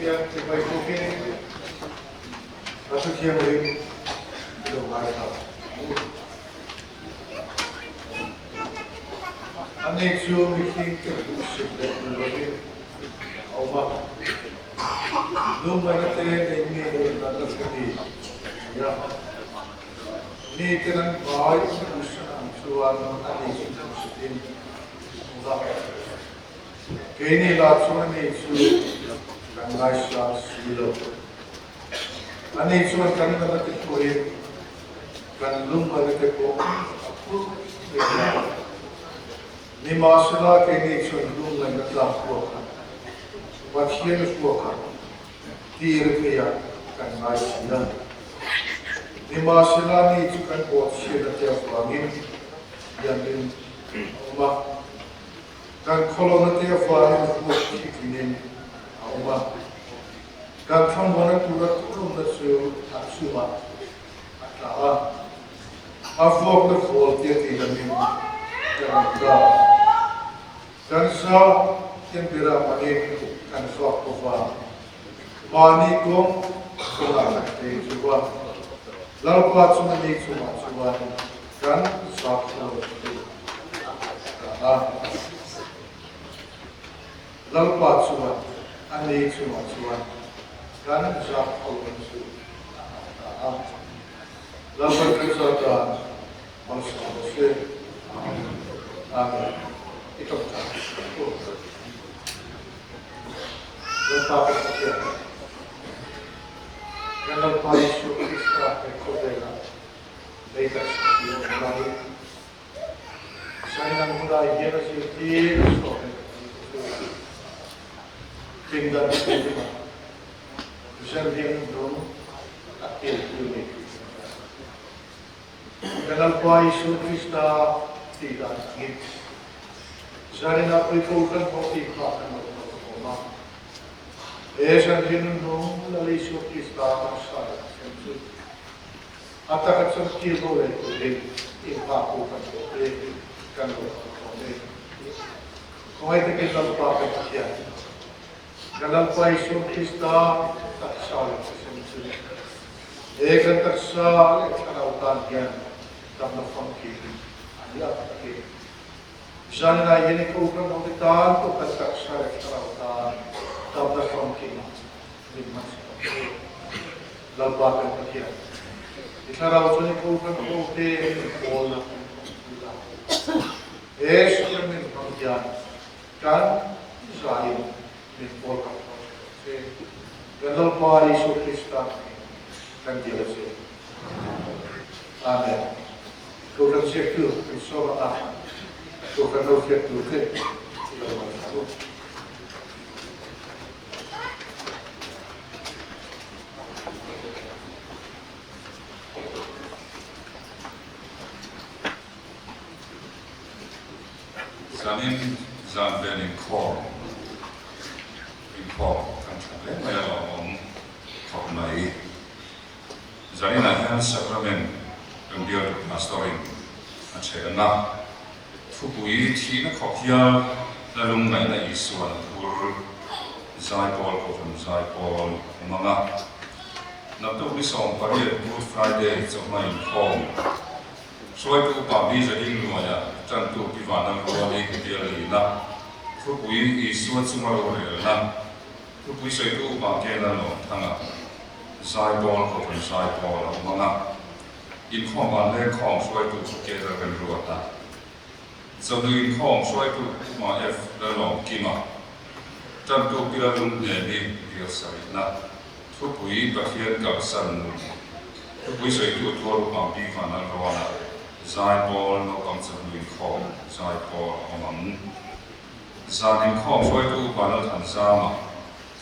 kia thì phải có cái và thực hiện mình điều bài tập anh ấy chưa mình khi cái sự sự kiện rồi đi ông bà lúc mà nó thế thì nghe là nó sẽ đi ya ni cái năng bài cái sự suy anh ấy chỉ trong sự kiện ông bà cái này là số anh ấy chưa càng ngày càng suy anh ấy chưa càng ngày cái tuổi càng lúc mà cái cuộc ni masala cái này chưa lúc mà cái làm cuộc và khi nó cuộc thì cái ya càng ngày càng ni masala ni chưa càng cuộc khi nó theo vangin yang đến mà càng kholo nó theo vangin cuộc khi kinh mà càng tham vấn tu ra tu nó sự thật sự mà afok nó khổ tiệt thì là mình càng sao thiên bì ra mà nên càng sọt của vợ mà ni cũng không làm được chú vợ lâu qua chúng ta đi chú vợ càng sọt của lâu qua chú vợ anh đi chú vợ càng sọt của lâu qua cái sọt đó bằng sọt sẽ itu lepas itu kalau Yesus Kristus berkata mereka mulai saya mulai Yesus Kristus tinggal di sini sendiri dulu akhir ini kalau Yesus Kristus tidak ingin Jadi nak berikutkan bukti kelakar Allah. Esan jinun dong lalai syukur istana saya. Atakan semkir boleh boleh impaku kan boleh kan boleh. Kau itu kita lupa kerja. Dalam pai syukur istana tak salah semua. Ekan tak salah kalau tanya dalam fakir. Ayat fakir. Jangan ini kau kan mengatakan kau tak saya kerana tak berfungsi lima lalu kerja. Jika rawat ini kau kan kau bola, sebenarnya kerja kan saya ini bola. Kalau pari sukista kan jelas. Amin. Kau kan sektor insya bukan objek tujuh, Zanim zamben in call kan chale maya om khopnai zanin ahan sacrament endior pastoring achena Fupui thi na khopia la lung ngai na isuan pur zai pol ko from zai pol manga na to bi song pari Good Friday so mai form soi tu pa bi za ding lo ya chan tu pi va na ro ni ke dia li na Fupui isuan suma ro le na Fupui soi tu pa ke na lo thanga zai pol ko from zai pol manga in khom ba le khom soi tu ke ra kan ro ta so doing home so I put my F the long kima tam to pila lung ne ni pia sai na thu pui ba khian ka san thu pui sai tu thor ma bi fa na ro na zai bol no kam sa doing home zai bol amam zanin home so I tu ba na than sa ma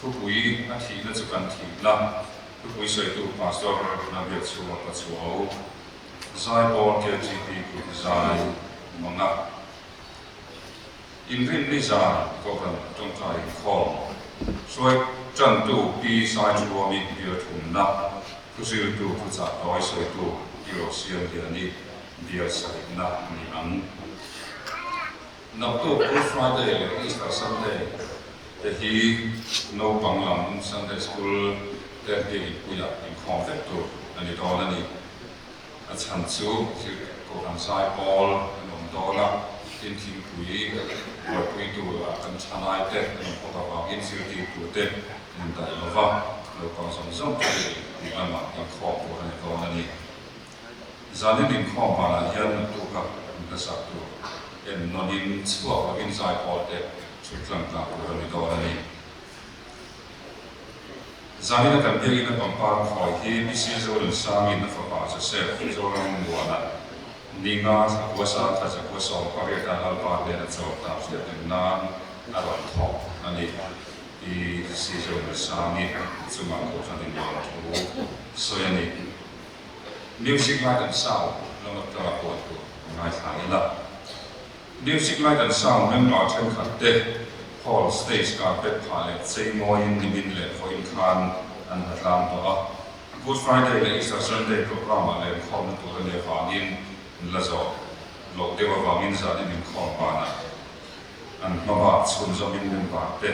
thu pui a thi na chu kan thi na thu pui sai tu pastor na bi chu ma pa chu au zai bol ke GP ku zai manga in rin ni za ko kan tong tai kho soi chan tu pi sai chu mi bi thum na ku sil tu ku cha oi soi tu ki ro sian dia ni bi sai na ni ang na to Good Friday Easter Sunday แต่ที่โนบังหลังซันเดย์สคูลเด็กที่ผู้ใหญ่เป็นคอนเฟกต์อันนี้ตอนนี้อาจารย์ซูคือโกดังไซบอลนมโตละทีมผู้ใหญ่เราคุยตัวกันชนะเด็กนมโตละอินสิวที่ผู้เด็กนั่นแต่ละว่าเราก็สมสมที่มีอันมาอย่างครอบครัวในตอนนี้จานนี้ดินข้อมายันตัวกับกษัตริย์ตัวเอ็นนนินชัวกับอินไซบอลเด็กชุดกลางกับตัวในตอนนี้จานนี้กันเองนะครับบางคอยที่มิซิโซลสามีนักฟ้าจะเสพโจรังบัวนะนิ่งาสักวัวสักถ้าจะวัวสอบก็เรียกการบาดเจ็บจบตามเสียเป็นนานอารมณ์ท้องอันนี้ที่ซิโซลสามีสมัครตัวฉันเองถูกส่วนนี้มิวสิกไลท์ซาวด์เรามาตระกูลตัวง่ายทางนี้ละมิวสิกไลท์ซาวด์มันมาเช่นขัดเตะพอลสเตจการเป็นผ่านเซมอยินนิมินเล่พออินคานอันหัดลามตัว Good Friday และ Easter Sunday โปรแกรมอะไรข้อมูลตัวเรื่องฟังอินละจอโลกเดียวฟังอินจะได้ยินข้อมูลนะอันมาบัดสุนทรมินเป็นบาดเตะ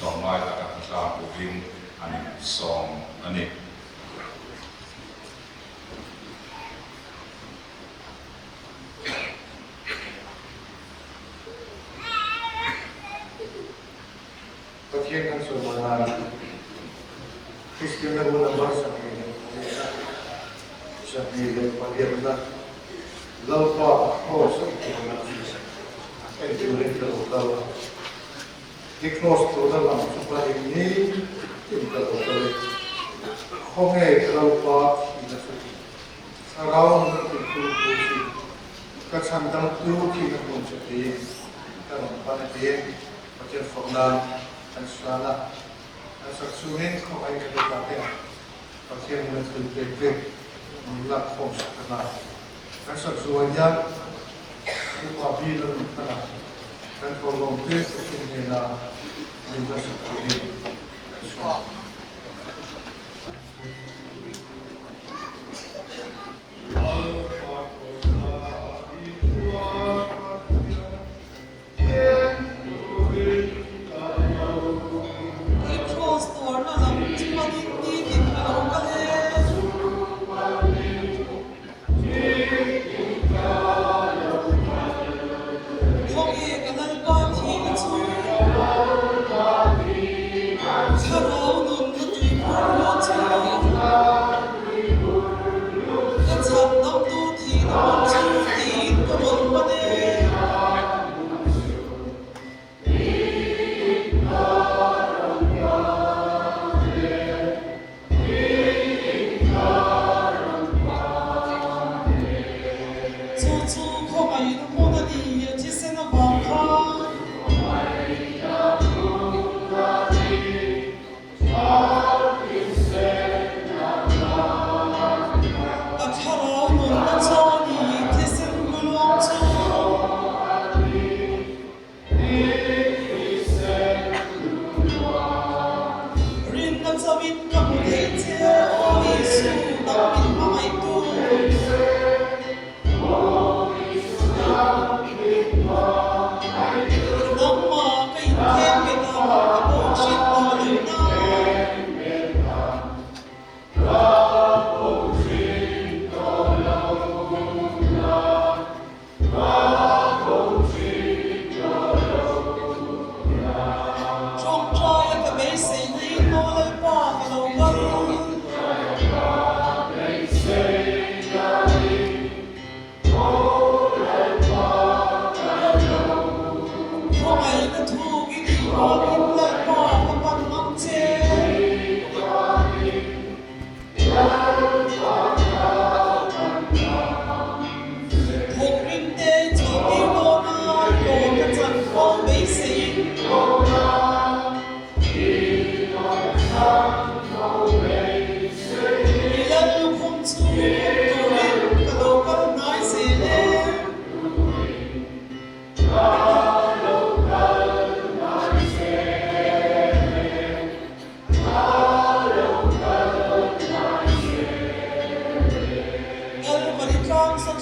ดอกไม้ตะการตาปูวินอันนี้สองอันนี้ประเทศนั้นส่วนมากคริสเตียนรู้นะว่าสักทีสักทีเรื่องประเทศนั้นเราก็โอ้สักทีนั้นเป็นจุดเริ่มต้นเราที่คลอสตัวเราสุภาพนี้ที่เราตัวข้อแม่เราก็ที่นั่นสุดเราเป็นผู้ผู้ที่ก็ทำตั้งตัวที่นั่นคนสุดที่ก็ลงไปเรียนประเทศฝรั่งอันสลาอันสักส่วนเขาให้กันได้แต่ประเทศมันคือเด็กๆมีหลักของศาสนาอันสักส่วนยักษ์คือความดีและมุขนาดการโกงเพื่อเป็นเวลาในวันสุดท้าย Hãy subscribe cho kênh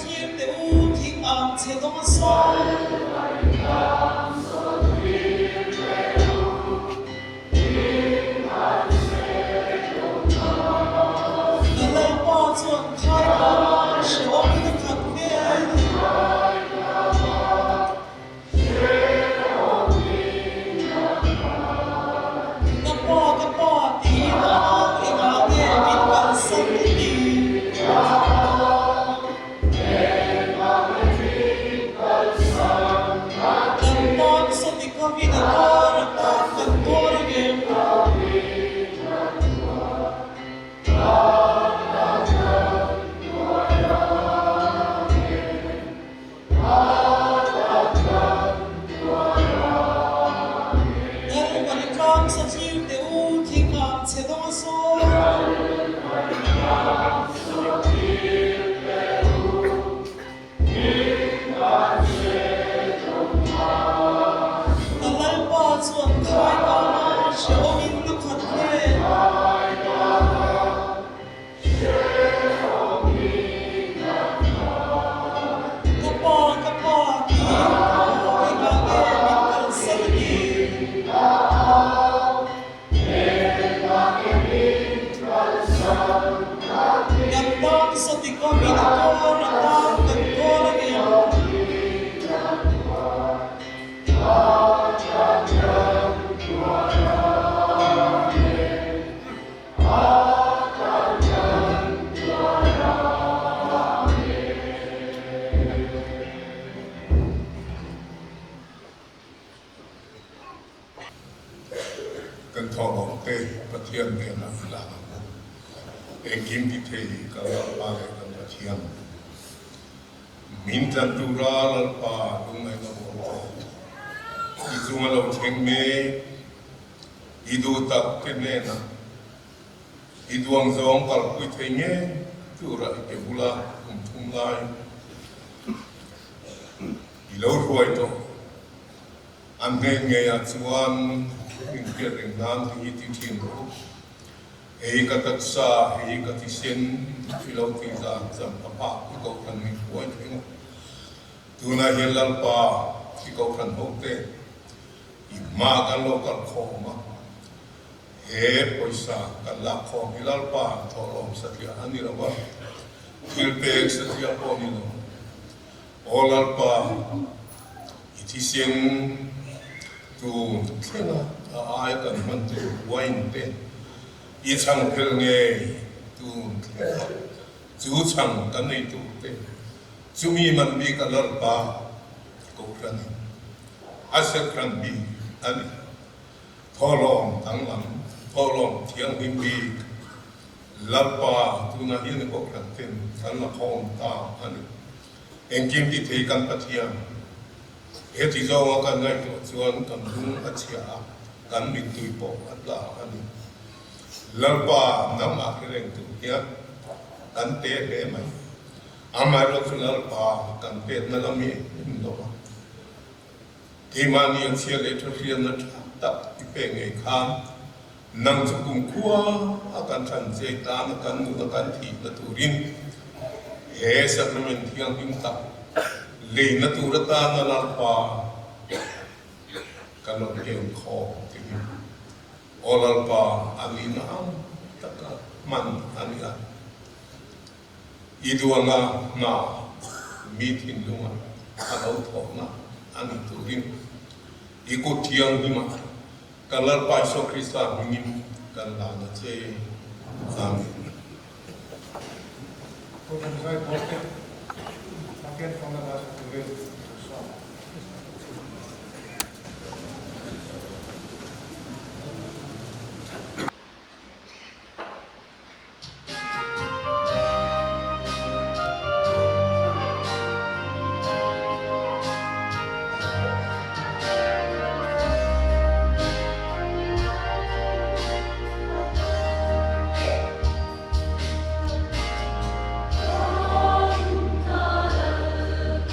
Ghiền Mì Gõ để không bỏ lỡ Kan thong te pathian te na la e kim di te ka pa le kan pathian min tan tu ra la pa dung ai na mo i zung lo theng me i du tak te ne na i duang zong kal pui te nge tu ra ke bula thum lai i lo ruai to an nge ya chuan in kia ring nan hi ti thin ro e ka tat sa e ka ti sen philo ti za cham pa ko kan mi huai thing tu na hian lal pa ki ko kan ho te i ma ka lo ka kho ma he poisa ka la kho mi lal pa tho lom sa ti ani ra ba thil pe sa ti a po ni lo o lal pa i ti sen tu thena ai kan man tu wine te i chang phel nge tu chu chang kan nei tu te chumi man bi ka lar pa ko kran asa kran bi ani tholom tang lam tholom thiang him bi lar pa tu na hi ne ko kran ten kan la khom ta ani engkim ti thei kan pathiam he ti zo wa kan ngai to chuan kan dung a chia kan mi tui po atla ani lalpa nam a khreng tu ya kan te le mai amai ro lalpa kan pe na lami no ti mani ang sia le tho sia na ta ti pe ngai khan nang chu kum khua a kan than je ta na kan nu na kan thi na turin he sacrament thiang him ta le na tu ra ta na lalpa kan lo ke kho ti olalpa alina taka man ania iduanga na meeting lunga alo thona ani turin iko tiang bima kalar pa so krista mingim kan la na che amen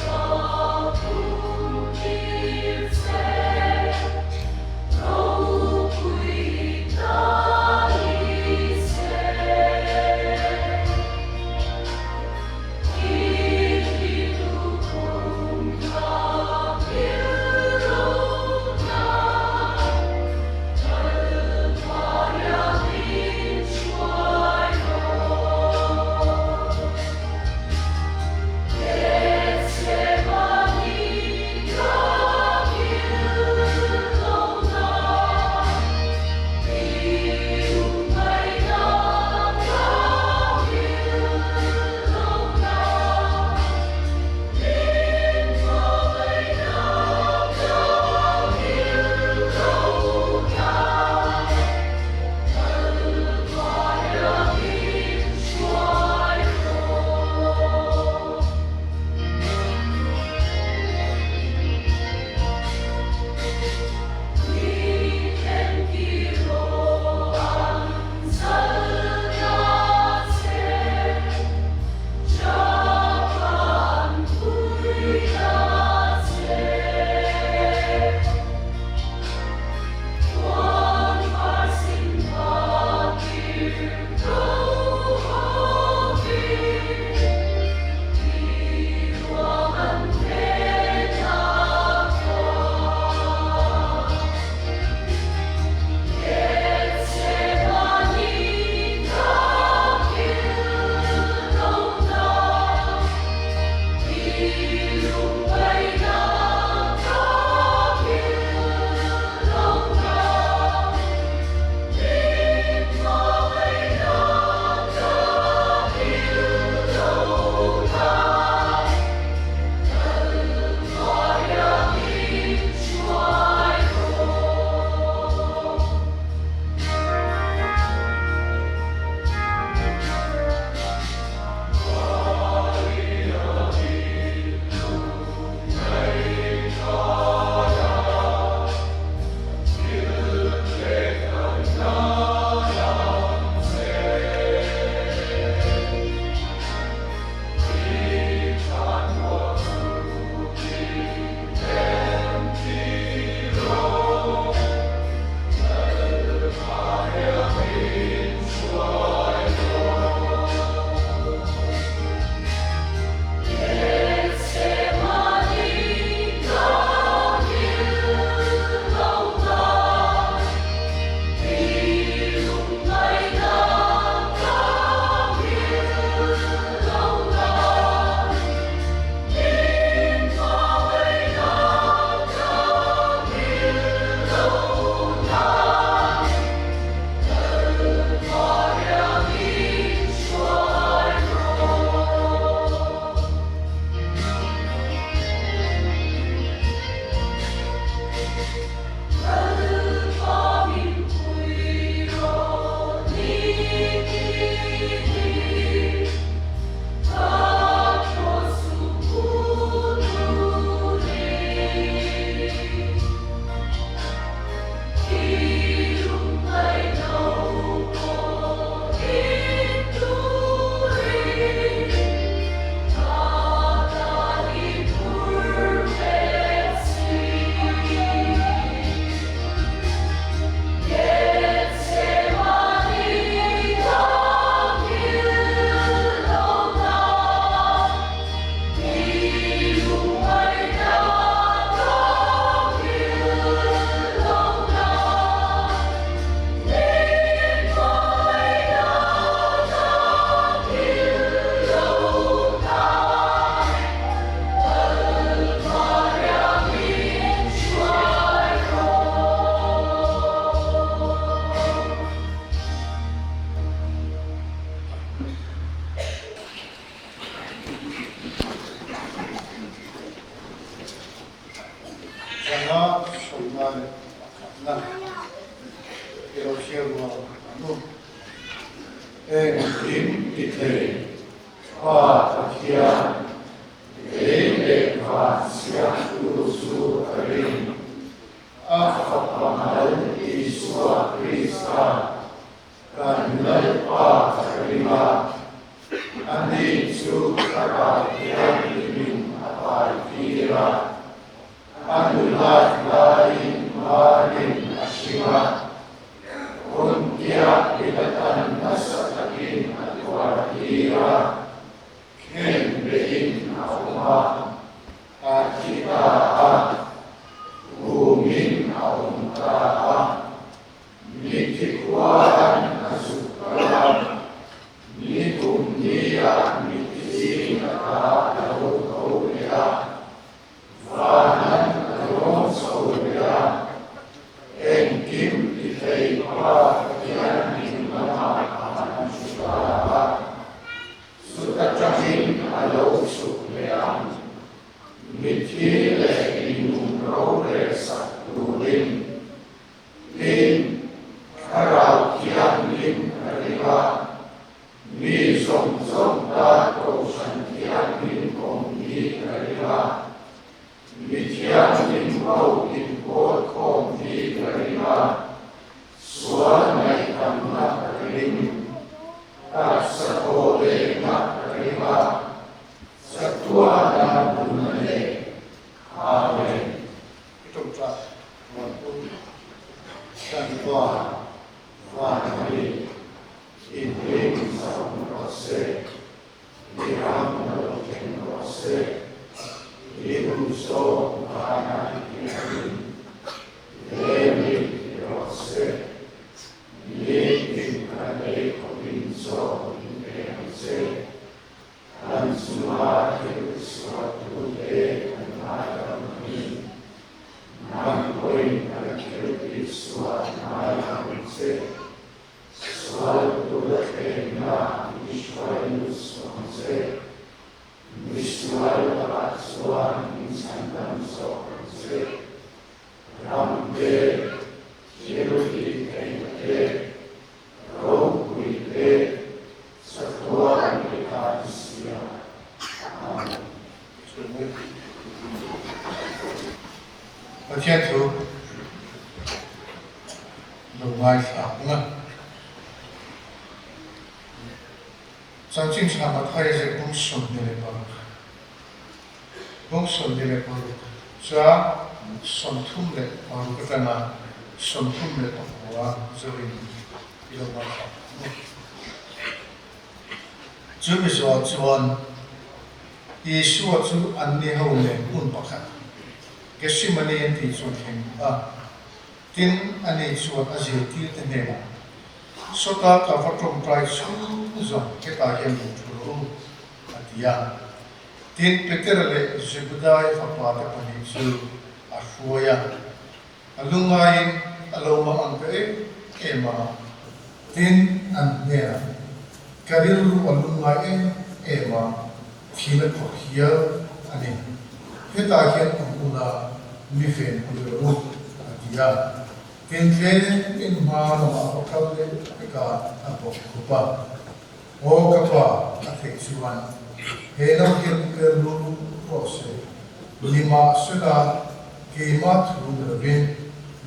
Oh Karena sebenarnya nah Erosia dua anu tim kita Pakia Ele Vasia Urusu Karim Afapamal Iswa Krista Kanal Pakarima Andi Sukara Yamin Apalkira Anulat lain marin asyima Untia bidatan nasatakin atwahira Kenbein awma Akita'a Umin awmta'a Mitikwaan asukara Mitumniya mitisina ta'alawkawniya Vanan Rom Sauria Engkim Ditaipa Yang Dimana Aman Sudara Sutacahin Alau Sukleam Mitile Inum Rore Sakturin Lim Karau Kiam Lim Kariba Mi Som Som Dato Santiam Lim Kong Yi Kariba Mithiam Limpau Limpot Kong Di Karima Suanai Tamna Karim Kasatole Na Karima Satuana Bunane Amen. Itu berat walaupun dan doa Wahai Iblim Sam Rose Diram Nalokin Rose Ibu so mana ini, Lemin rose, Lemin kadai kominso ingredients, dan semua sesuatu yang ada ini, mangkoi nakir suatu malam se, suatu lekena Israelus se. Visual Rasuan Insanam Sohse Rambe Jerudi Kente Rokuite Satua Amerikasia Amen. Baca tu Lumai Sapna Sancing selamat hari saya bungsun dari Bapak. Bungsun dari Bapak. Saya sontum dari Bapak kerana sontum dari Bapak jadi bila Bapak. Jadi soalan Yesus itu ane haule pun pakai. Kesimane yang dicontohkan. Tin ane suat azil tiada. Sota kafatong price zon kita yang muncul dia tin peterle sebudaya fakta penisu afuaya alungai aloma angke ema tin anera karilu alungai ema fila kohia ani kita yang puna mifen kuduru dia Kentre in mano apokale eka apokupa o kapa afeksuan hena kirlu prose lima suda kema tu devin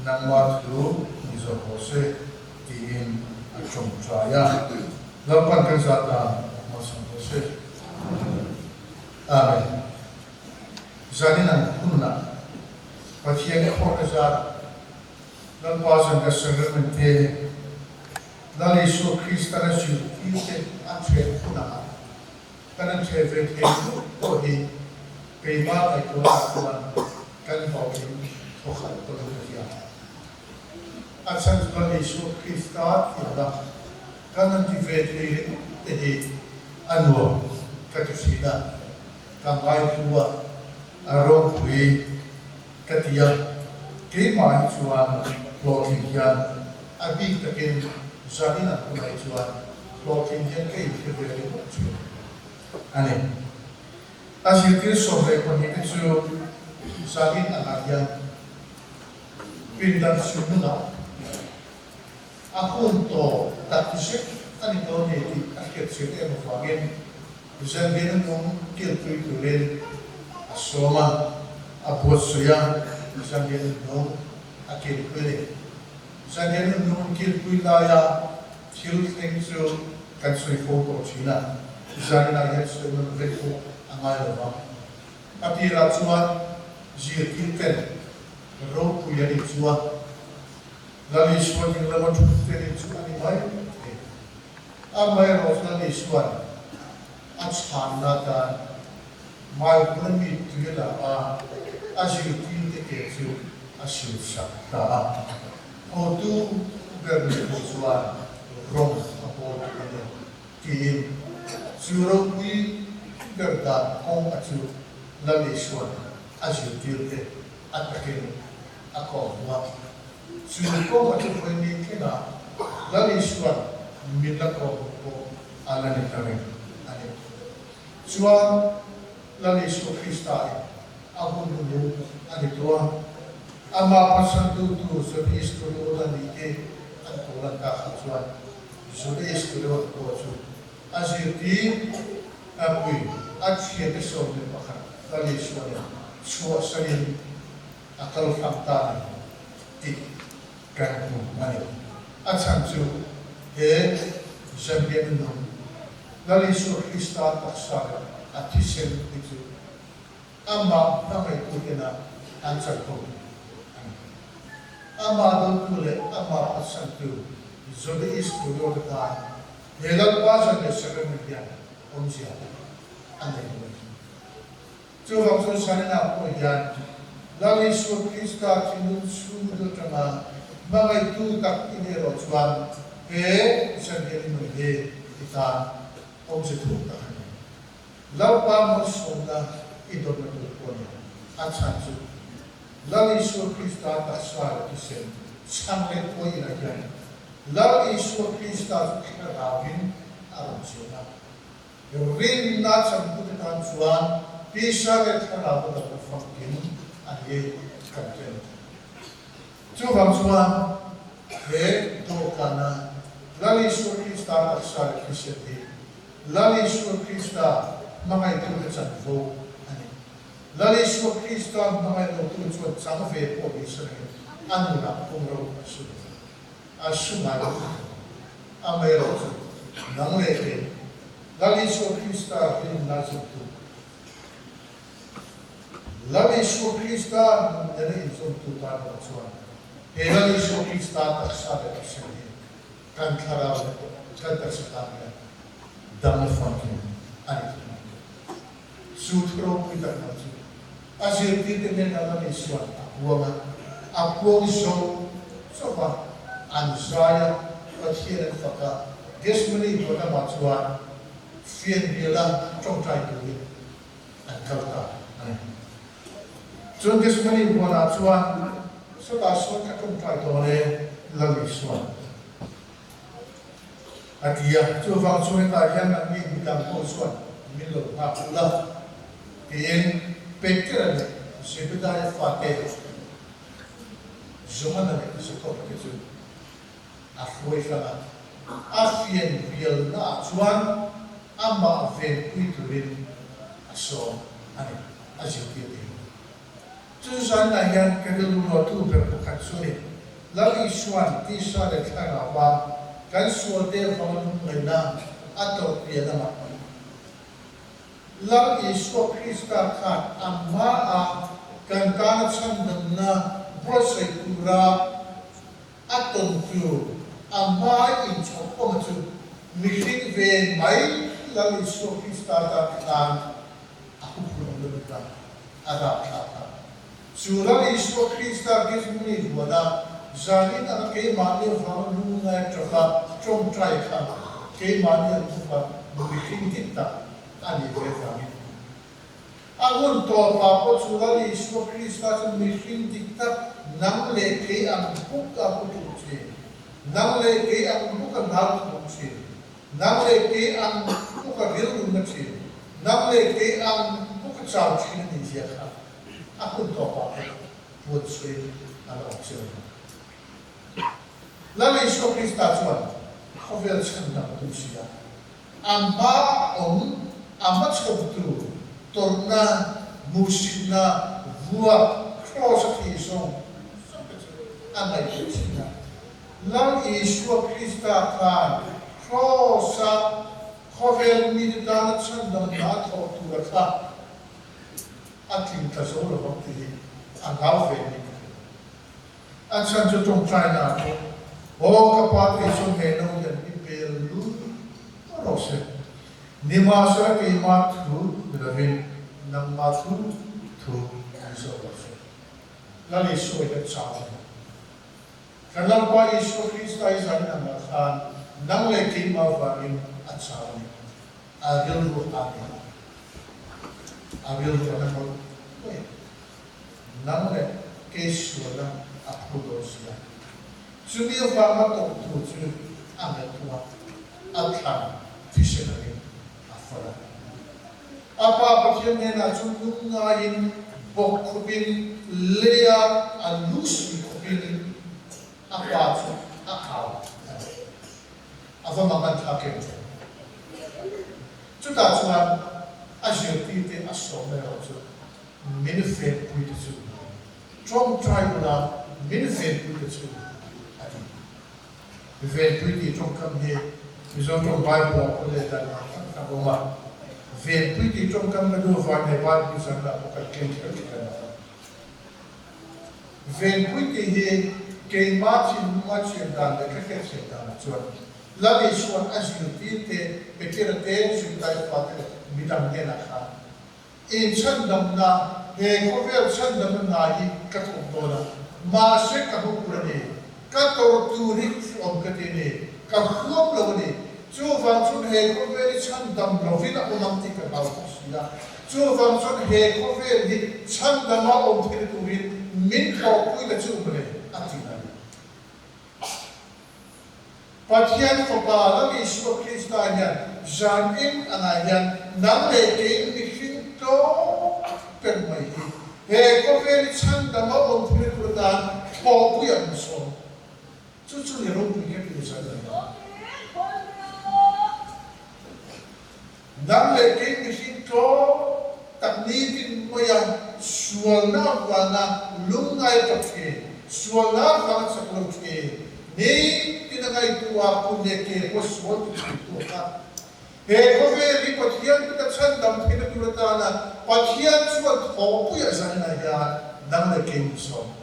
nama tu nizo hose tihin achom traya lapan kazata masam hose amen zaninan kunna patiya khonazat dan pasang keselamatan dari Yesus Kristus itu akhir punah karena cewek itu bodi kema itu aturan kan bodi tohal terusnya asal dari Yesus Kristus itu karena cewek itu anu ketusida kamai tua arong kui ketia kema itu Lokingan, abis takin zalina kumai cuan, Lokingan kei kebeli cuan. Aneh. Asyik sore pun itu zalin anaknya pindan sumuna akun to tatusik ani to ne ti aket sete mo fagen zangin nung kilpui tulen asoma abos suya zangin nung akilpui zangin nung kilpui laya til tengsu kansui foto china zangin ayat suman veku angai lova api ratsuan jir kilten ro puyani chua lali suan yung laman chukuteni chua ni mai amai rosna ni suan at sana ta mai pulami tuyela asil tin te kesu asil sakta o tu berni chua rom apo ni tin suro pui berda kong asu lali suan asil tin atakin ako wa suko atu pwede kina lali suan milako ko ala ni kare ani suan lali su Krista ako nulu ani tua ama pasantu tu so istulo lali ke ako lang ka suan so istulo ko su asiti apui at siya so ni pakha lali suan suwa sanin akal fakta ti kan mo mani at sanju he zambian no lali su Krista taksa at tisel itu ama namay ko kina answer ko ama do tule ama sanju zodi is tulo ka helal pasan de sakramential onsia ande ko jo vamos sanena ko yan lali su Krista tinun sudo tanga mga itu tak inero chuan sabihin mo ita o sa tuta law pa mo sona ito na tuto niya at sanso lali su Krista taswara kisen sanglet ko inagyan lali su Krista kinarabin aram siya yung rin na sa putitan chuan pisa ret karabot ako fakin ani kapten chu bang suma he to kana lali su Krista aksar kiseti lali su Krista mga ito sa vo ani lali su Krista mga ito sa sa fe po Israel ano na kung ro asu asumay amay ro nang leke lali su Krista hin nasu lali su Krista dari isom tutar suan lali su Krista taksa de sini kan karaw kan taksakaya dam function ani sutro kita nasu asir kita ne lali suan apuang so ba ansaya pathian faka gesmani bona matsuan fien bila trong trai tu an kalta John Gesmani buona chuan so ta so ka kum trai to le lali suan atia chu wang chuan ta hian an mi dam ko suan milo pa pula in pekter ne sebedai fate zomana ne so ko ke chu a foi fala afien biel na chuan amma ven kuiturin so ani ajiu Tusan na yan kadaluro tu berbukan sulit. Lagi suan tisa de tanga ba kan suote faman mena atau dia nama. Lagi su Krista kan amma a kan kanat sandana brosai kura aton tu amma in chopo tu mikhin ve mai lagi su Krista kan aku pun lebih ada kata Surah Yesus Kristus Gesmani buana zanin anak kei mani orang nungai terka trong trai kan kei mani tuka bikin kita ani berfami. Agun to apa Surah Yesus Kristus bikin kita nang le kei ang buka putuci, nang le kei ang buka hal putuci, nang le kei ang buka biru putuci, nang le kei ang buka cawcin ni siapa. Aku tahu apa buat saya kalau opsi Lalo Isu Krista chuan khovel chan dam tu sia amba amba chobtu torna musina vua cross ki song anai tu sia Lalo Isu Krista kan cross khovel mi dan chan dam na tho tu rakha atin ta so lo bakti angau ve ni an chan chu tong China ko o kapat Isu me no yan ni pel lu rose ni ma sa ke ma thu ravin nam ma thu thu so rose Lalo Isu ite cha Kalau kau Yesus Kristus izan nama kan, nang leki mau varin atsari, agil ru anak kau, nang le kesuara aku dosia. Sudah faham tak tujuh anak tua, atlan visionary afara. Apa yang nak cundung ngain bokubin lea alus bokubin apa tu akal, apa makan takkan. Sudah cuman asyik tiada asal mereka minifin punya tu, trong try guna minifin punya tu. Minifin punya trong kami, misalnya trong Bible aku lihat dan aku rumah. Minifin punya trong kami tu faham Bible misalnya aku kerja kita. Minifin punya kay machin dan dekat setan cuan lagi cuan asyik tiada pikir sudah pakai bidang dia nak insan damna he kovel san damna hi katubona masih kabukurani kator turik om katini kahum lagi cuan sun he kovel san dam lovina unam tika bausia cuan sun he kovel hi san dama om turin min kau kui kacubane atina Patian kepala Yesus Kristus yang jamin anayan nang lekin dihinto permai. He kovel chan dama on perikutan popu yang so. Cucu lerong punya bisa dah. Nang lekin dihinto tak nitin moyang sualna wana lungai tapke sualna wana saklutke. Ni tinagai tua punya ke poswot itu kan. He kovel di patian kita candam kita turatana patian suat hopu ya sana ya nang lekin so.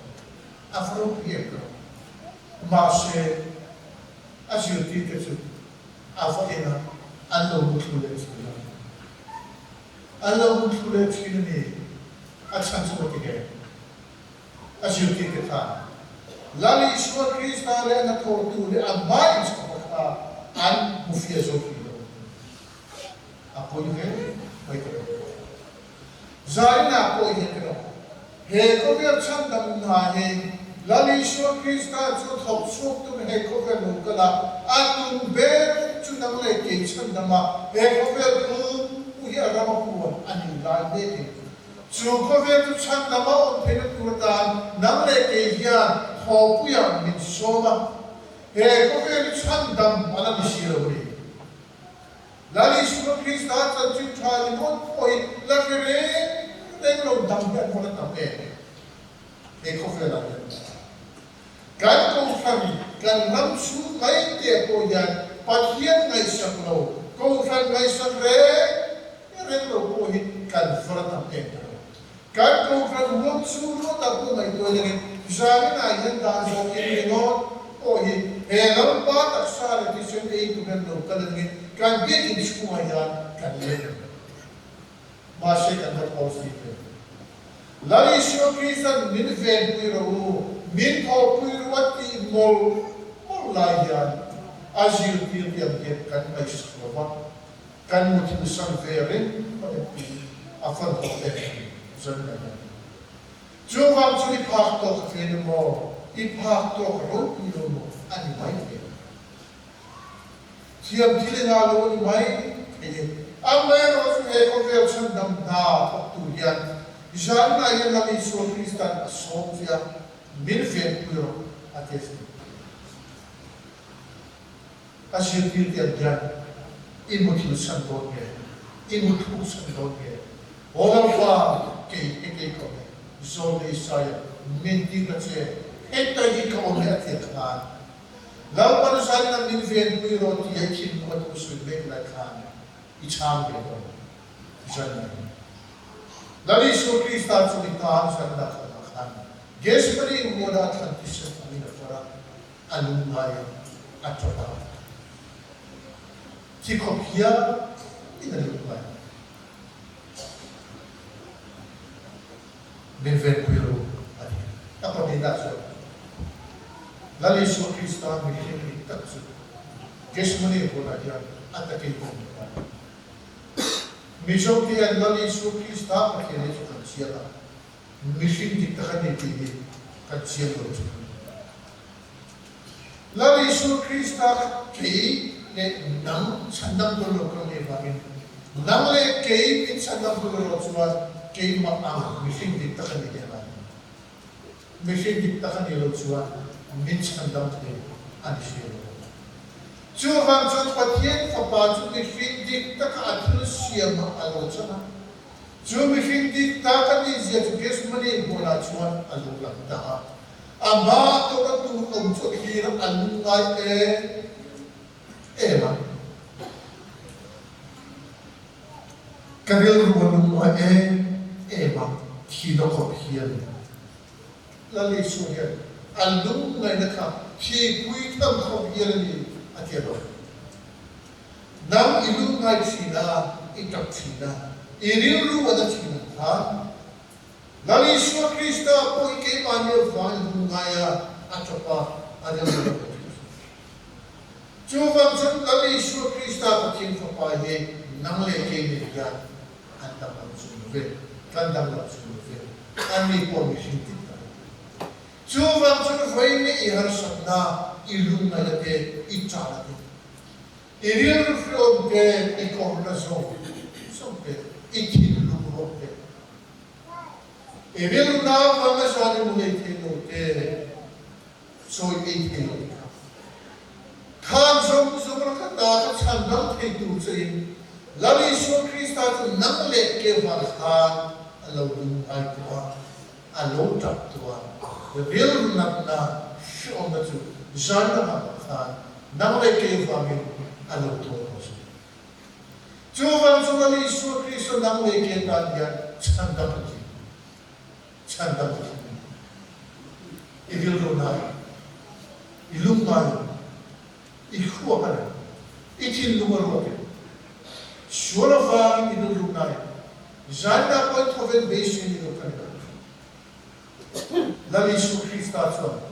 Afro pieko. Masih asyik kita tu. Afro ina Allah mutlulet kita. Allah mutlulet kita ni acan semua kita. Asyik kita. Lali Yesus Kristus ada nak tu le amai sekolah an mufia zofilo. Apa juga? Baik. Zaina apa yang kena? He kovel candam nahe. Lali Yesus Kristus tu top sok tu he kovel nukala. Atun ber tu nang leke candama. He kovel tu punya agama puan ani lagi. Tu kovel tu candama on penet kuratan nang leke hian. Hopu yang minsoma, he kovel candam alam sirori. Lali Yesus Kristus terjun cari poi lakere tengok dampak mana dampak. He kovel ada. Kan kau kami kan langsung main dia koyan patian ngai saklo. Kau kan ngai sakre, relo poi kan fara dampak. Kan kau kan langsung lo tak pun ngai koyan. Jadi naik dan zokin dengan ohi, helam bat aksar itu sendiri itu kan lokal ini kan dia di semua yang kan dia masih kan terpausi. Lalu Yesus Kristus min ven puiru, min kau puiru wati mol layan, azil yang dia kan baik sekolah, kan mungkin sang verin, apa yang sebenarnya. Jawab curi paktok kene mo, ipaktok ropi mo, ani mai ke. Siap jile ngalo ni mai, amai rosu he kovel candam na paktuyan. Jan na yan na Yesus Kristus asofia, milfen puro atesi. asyutil tiyan imutil sandonge imutu sandonge orang wa ke kome zone Isaya minti kace etta hi kome atkan lau panusan ng dinven puiro ti yakin ko to sulle la kan icham ke to janna Lali Yesu Kristus sulitan sa nakakhan gesmari moda transition kami na para alumaya at trabaho si kopya inalumay dinven puiro ati ako din daso Lali Yesu Kristus mikhinig tatsu gesmari moda yan at akin po Misal tiyan Lali Yesu Kristus pakinig sa kansiyala. Misal di takan ipili kansiyala. Lali Yesu Kristus kay nang sandang tulog kang ibangin. Nang le kay in sandang tulog suwan kay maang misal di takan ipili. Misal di takan ipili suwan min sandang tulog anisiyala. Chuvan chut patien kapaju mifindik taka atrus siya maalocana. Chu mifindik taka ni zia tuges mani bola chuan alulang taha. Ama tora tu kamchut hira alungai ema. Karil ruwanunga ema kino kophian. Lali suyan alungai naka ki kuitam kophian ni Atiro. Nam ilung ngai sina itak sina. Irilu wada sina ha. Lali Yesu Kristus po ike manya van ngaya atapa adem. Chuvam chun Lali Yesu Kristus pakin papaye nang leke niya antam sunuve kandang sunuve. Ani po misinti. Chuvam chun hoine iharsana ilung nalate ichara iril from ke ikornaso sompe ikilung rope iril na vanga sari mune teno te so ikilo khan som sobra kata chandam thetu sein Lali Yesu Kristus nangle ke varha alawung ai tua alota tua reveal nakna shoma tu Jana Makan, namanya kefamin anu tuos. Cuman Lali Yesu Kristus namanya ketandian canda peti, ilunai, ikhuakan, ikin lumaroke. Suara faham ilunai, Jana pun thoven besin ilukan. Lali Yesu Kristus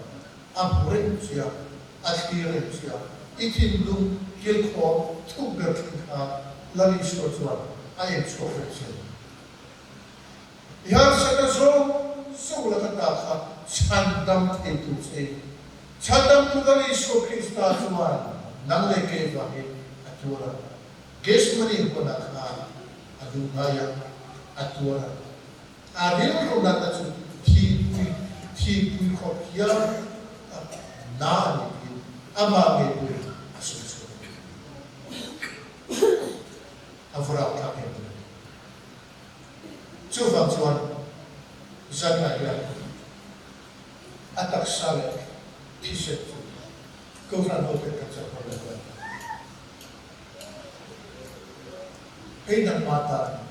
Apurin siya, akirin siya, ikindung kilko, tugar tingka, Lali Yesu Kristus, ayat sofet siya. Ihar sa kaso, wala kataka, chandam tetu siya. Chandam tu Lali Yesu Kristus suwan, nang leke bahit at wala. Gesmani ko na ka, adungaya at wala. Adil ko na tatsu, tipuy kopya, na ni ama me asusu afra ka me chuva chuan zanna ya atak sale t-shirt ko fra no pe ka cha ko la hey nang mata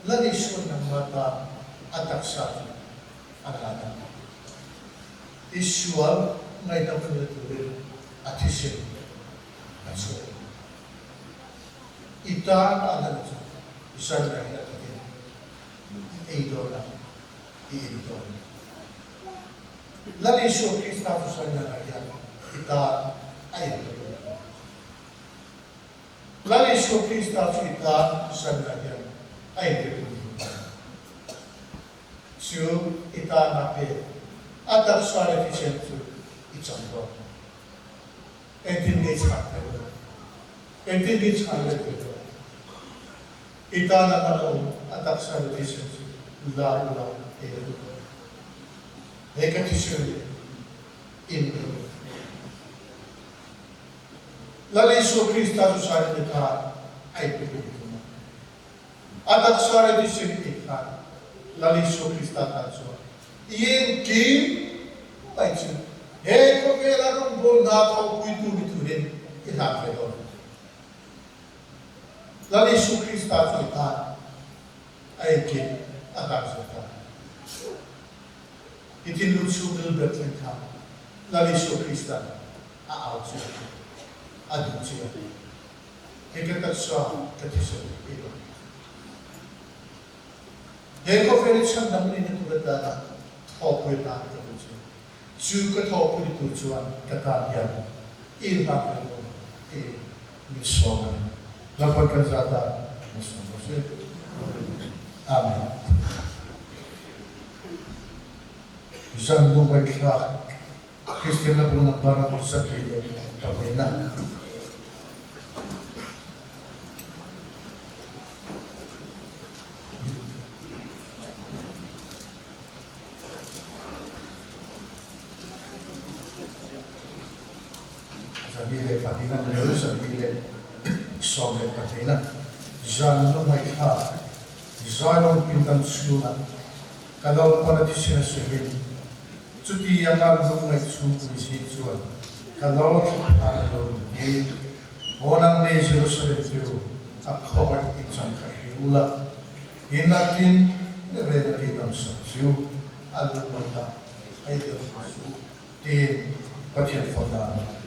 Lali Yesu nang mata atak sale ana Isual ngay dapat nituloy at isin at so. Ita alam ito. Isang na hinatagin. Idol lang. I-idol. Lali Yesu Kristus sa nangyayari. Ita ay idol. Lali Yesu Kristus ita sa nangyayari. Ay idol. Siyo ita nape. Atak suara efisiensi icontoh, entindiz hal itu, ita nakalong atak suara efisiensi ulang itu, repetition in Lali Yesus Kristus sa kita ay pagkukunan. At ang sara di siya ikan, Lali Yesus Kristus tayo. Iyan kim, ay siya. Kung kailangan mo natao puito-ituhin, ilakay doon. Lali Yesus Kristus tayo ay kim at ang sara. Itinutsu nilbet ng ka, Lali Yesus Kristus aawat siya. Adun siya. Ikatat sa katisod ito. Eko ferit siyang namunin na tulad na topoy na ito siya. Suka topoy ito siya katabihan. Ilhak na ito. Misogan. Lapag kansata. Misogan. Amen. Isang lumay siya. Kristiyan na po ng parang sa pilit. Tapos na. Sabile patina nyo, sabile sobe patina. Zano may ka, zano pintan suna, kalaw para di sinasubin. Tuti yang nalong may suku isituan, kalaw kalaw ni orang ni Jerusalem itu, akhobat itang kahiula, inatin neredatin ang saksiyo, alam mo ta, ay Diyos Jesu, di pati foda.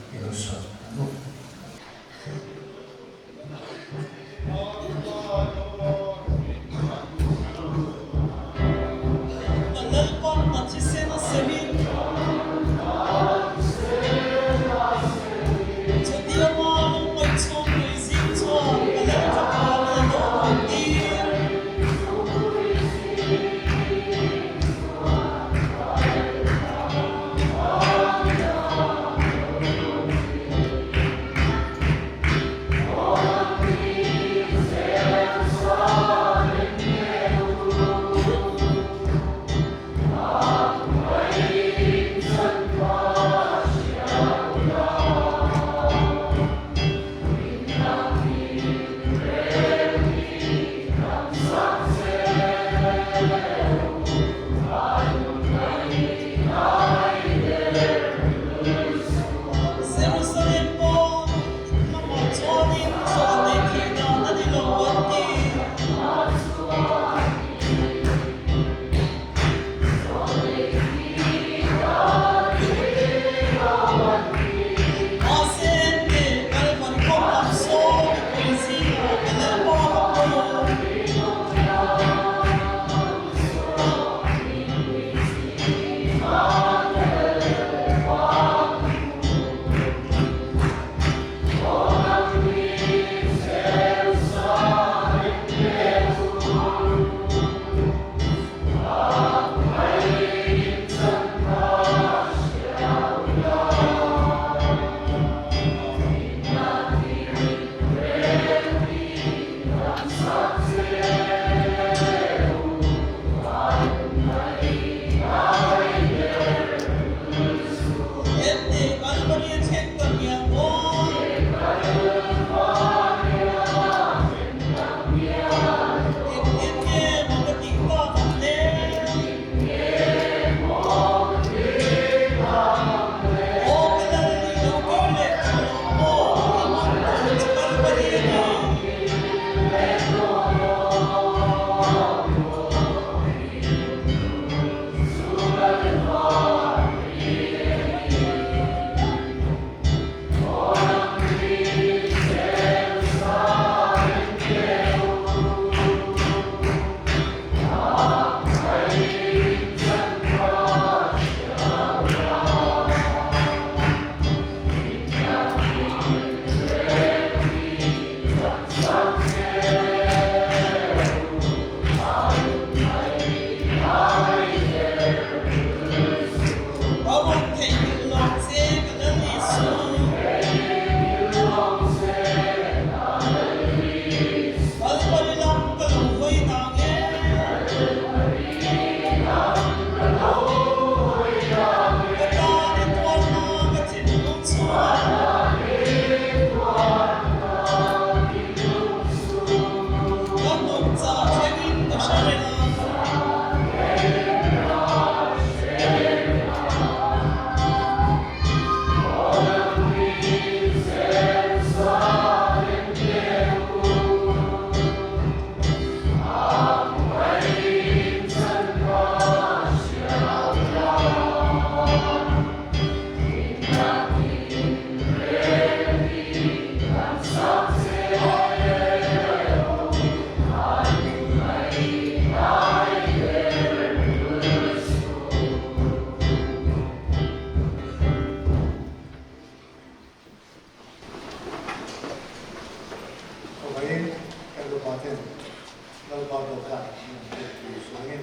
lalbadokan yung sungit.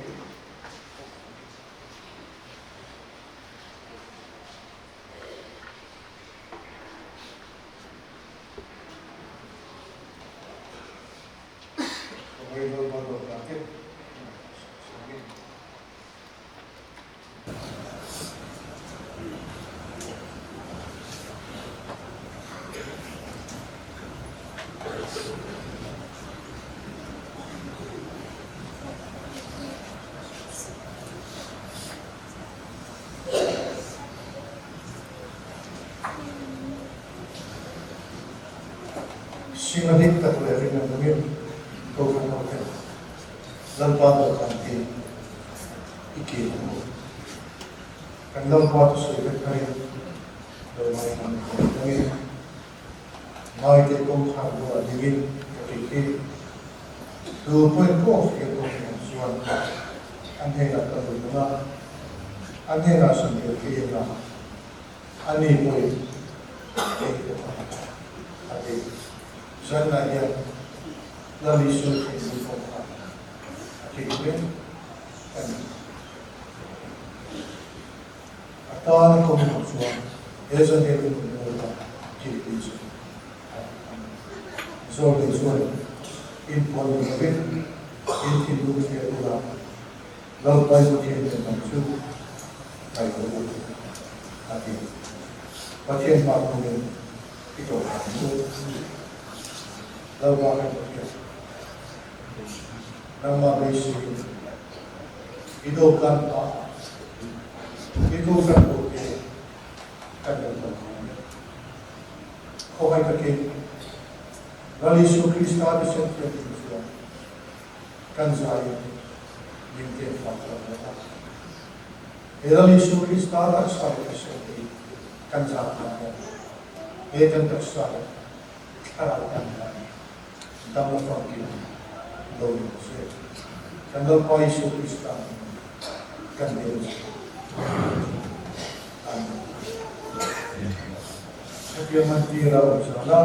Okay, lalbadokan yung sungit. Sinadip katulad ng ngayon, ikaw ka na kayo. Lalbado kanti, ikita mo. Ang lalbado sa ikat na rin, dalawang ang ngayon. Makikita kong habo at hingin, kakikit. Tupuin ko, ito ang suwan. Ang hinat ang luna, ang hinat sa mga na, ani mo ito. Ate, sana niya lalisod sa isang pagkakas. At higit, at tawanan ko mga suwan, esa nila ng mga Chilipiso. So, this one, in Poland, in Kindusia, love by the king and two, by the wood, at it. But in Poland, ito, love by the king. Nang mabisi, ito kan pa, ito kan po, kanyang pagkakas. Kaway ka king, Lali Yesu Kristus ada setiap manusia. Kan saya mungkin fakta mereka. Lali Yesu Kristus ada saya setiap kan saya. Kan tersaya. Harapan kami. Dalam fakir. Doa saya. Kan dalam Yesu Kristus kan Deus. Amin. Setiap mantira usaha.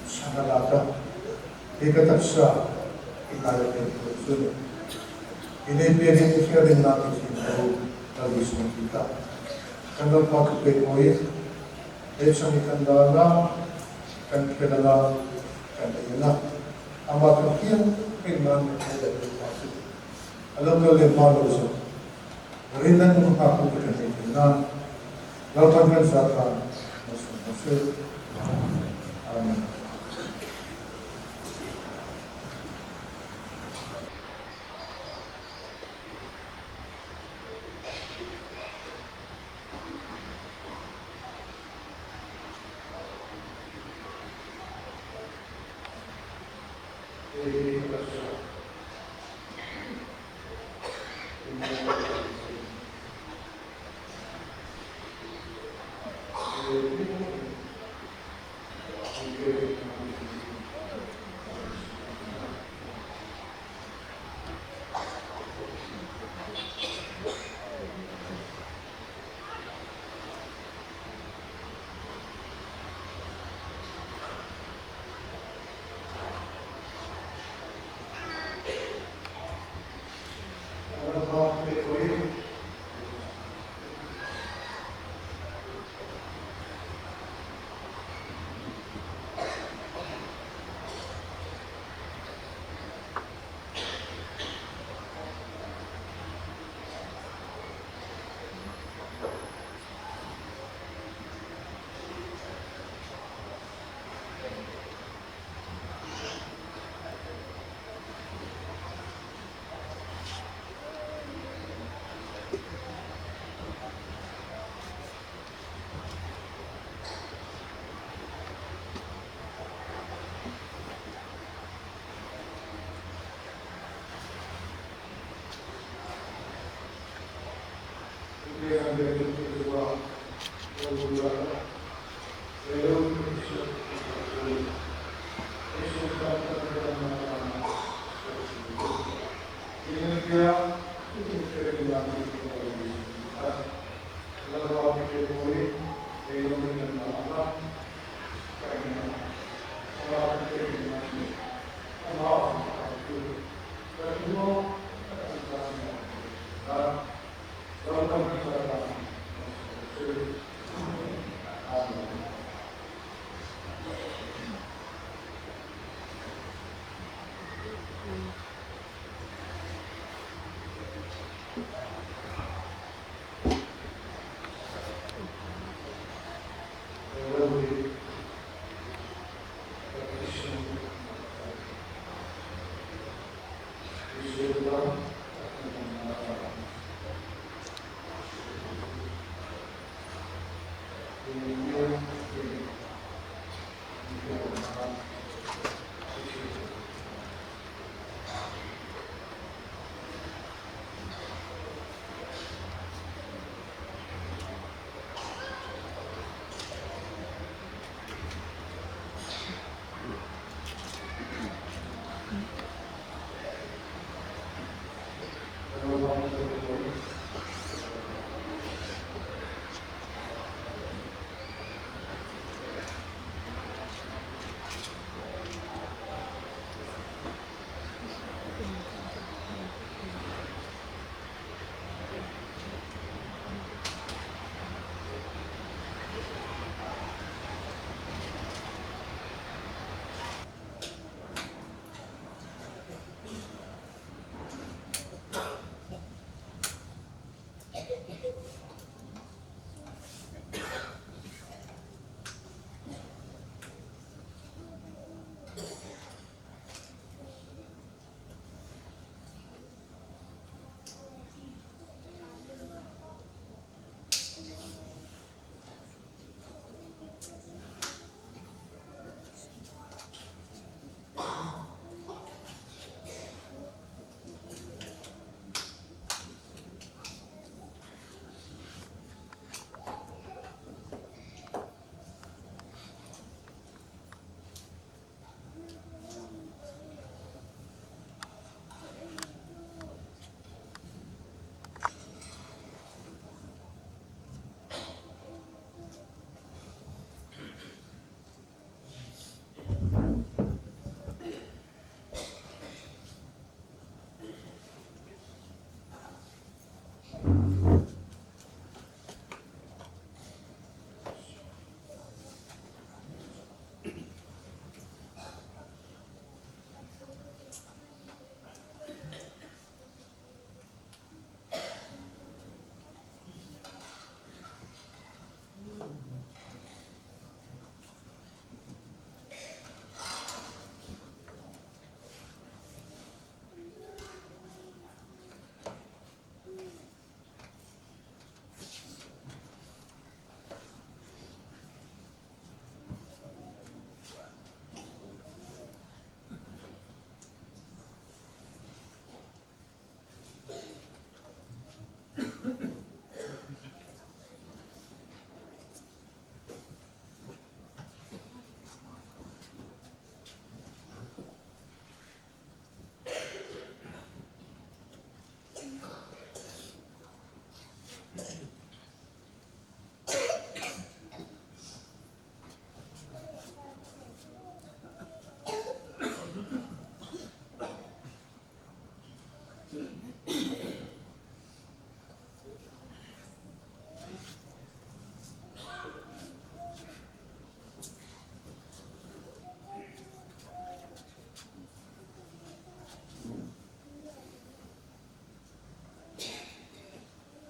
Sanalata, ikataksa, ikayat ito sunod. Inipirin ko siya rin natin sinaro, nagis ng kita. Kandang pagkapekoy, sa ikandala, kan kilala, kan ayuna. Ang matangkiyang pigman ng pagkapekoy. Alam ko ulit malo sa rinang ng pagkapekoy na lapan kan sa akin, masuk. Amen.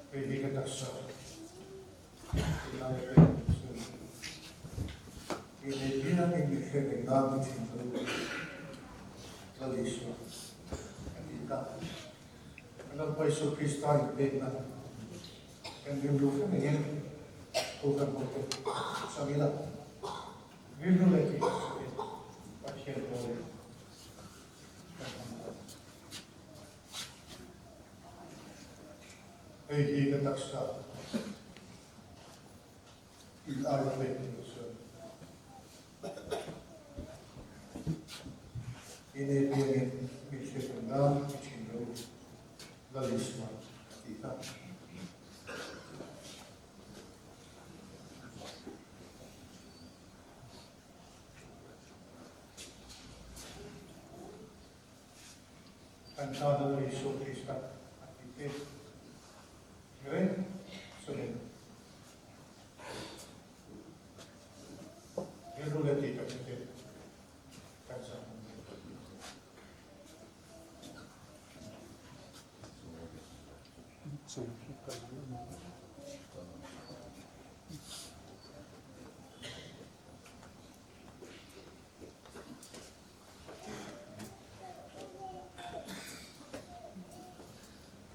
Vedikatassa. Ini dia yang dikatakan itu tradisi. Kita anak Yesus Kristus beda. Yang dulu ini bukan untuk samila. Dulu lagi pasien boleh. Vedikatassa. Ini dia bisa kenal, cinta, realisme kita. Cantado Yesus Kristus, kita, keren, sulit. Dulu lagi kita kasih.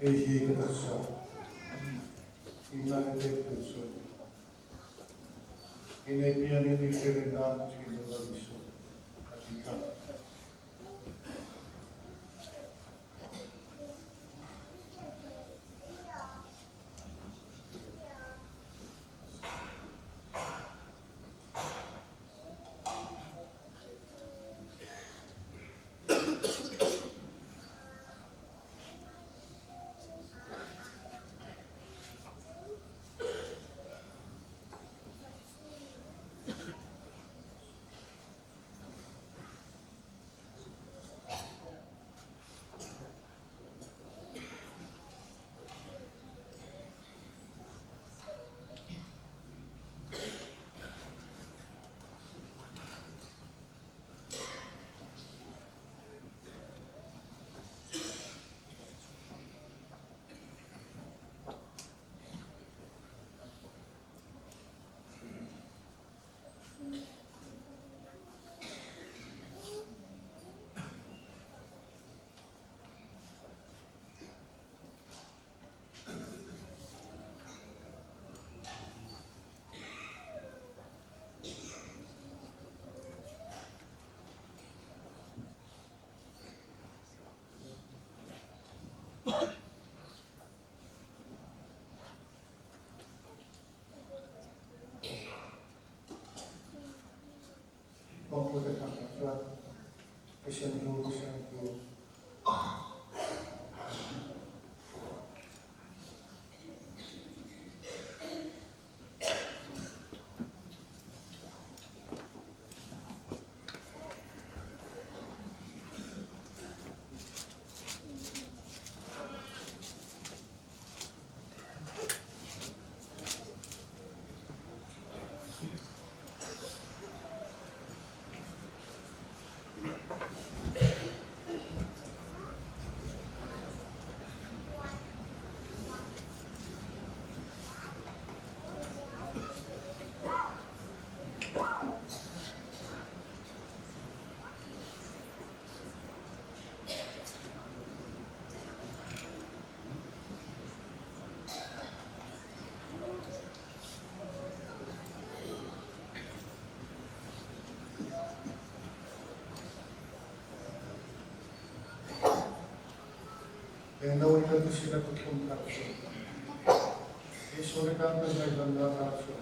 Ehi Katasa, Inanate Kusu, Inepiani Nifirendan Chinoviso, Atika. Pokok Katasa, Kesendu, Kesendu. Now we have to see that we can capture. This one comes like the capture.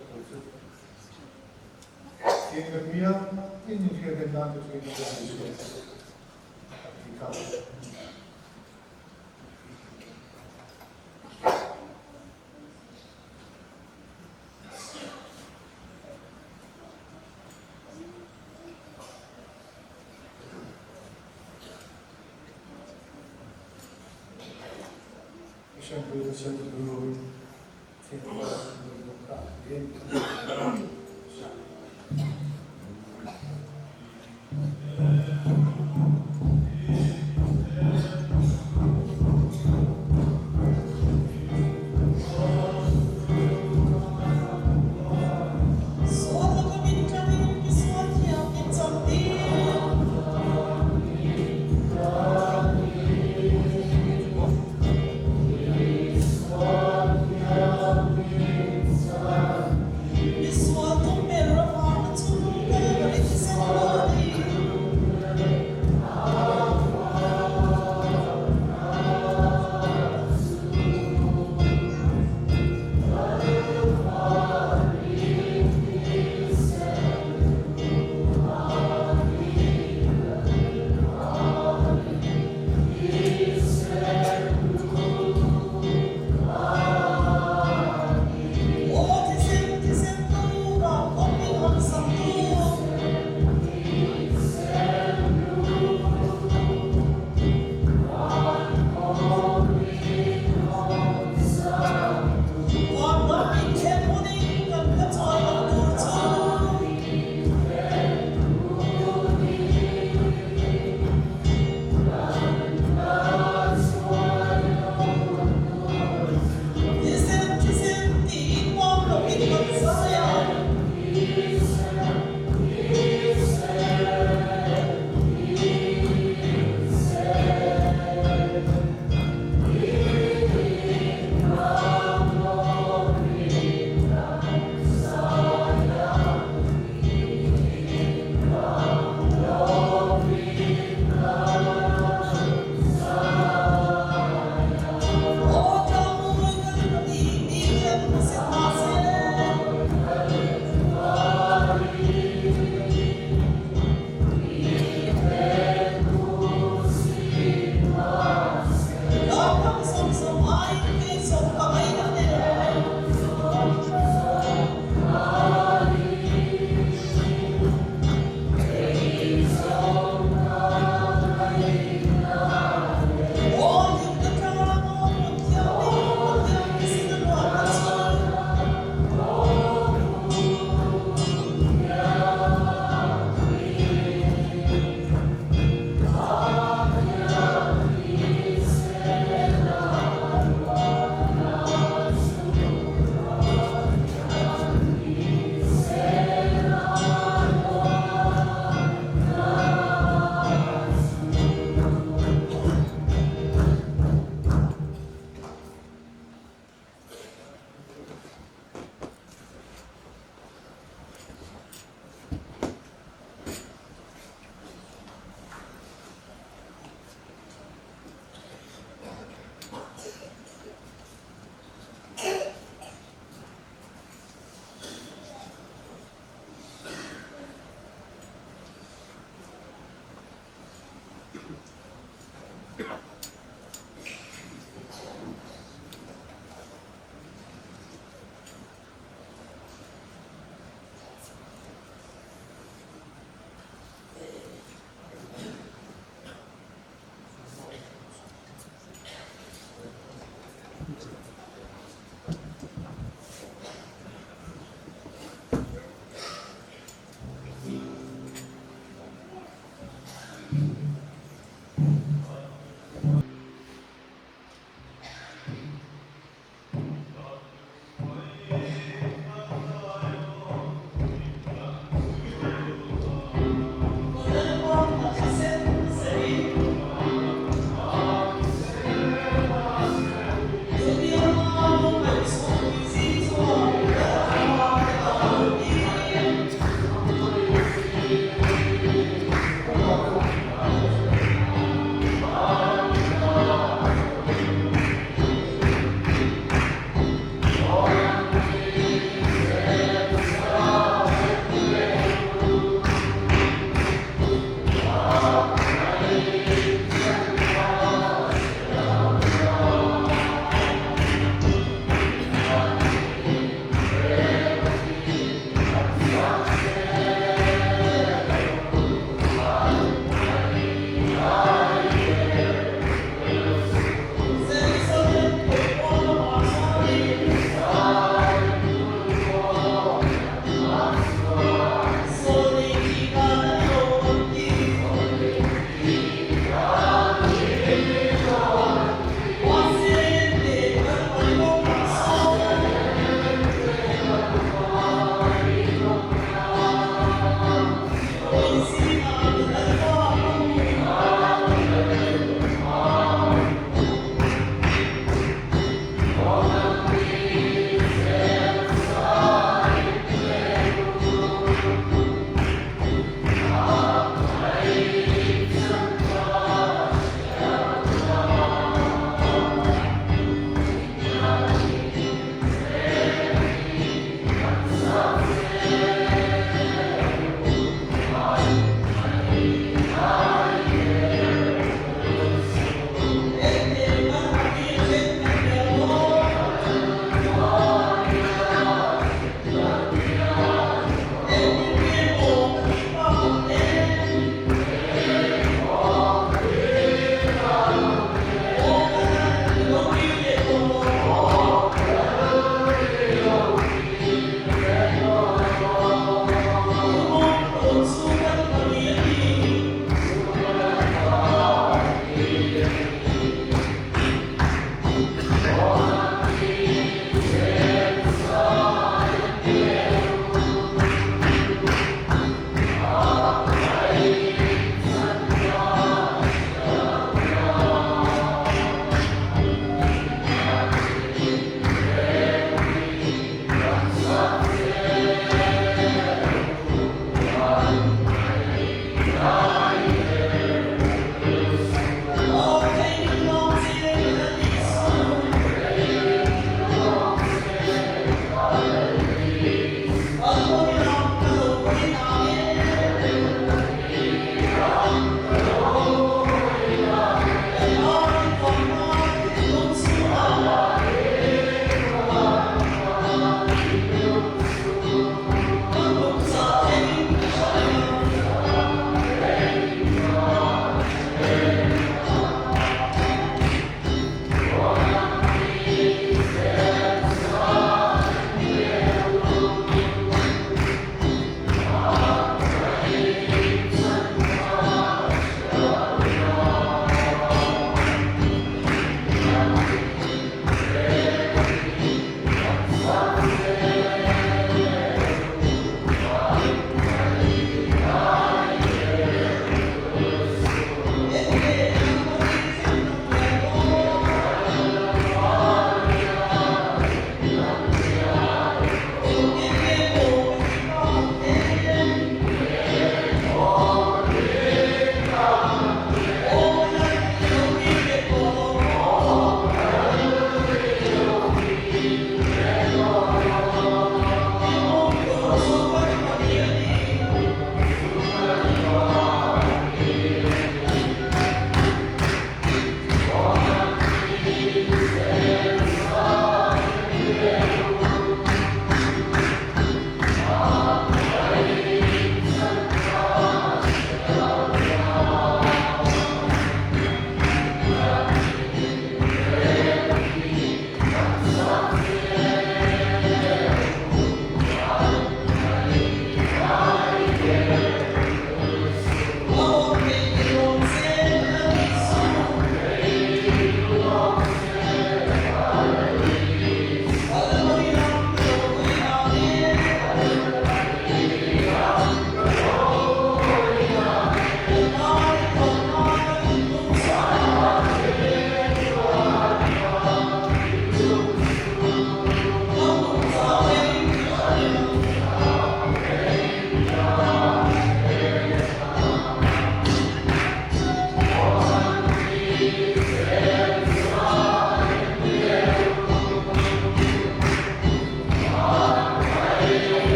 In the Mia, in the Fiat and Dante, we can capture. Sempre the center of the road, take a look at the This one,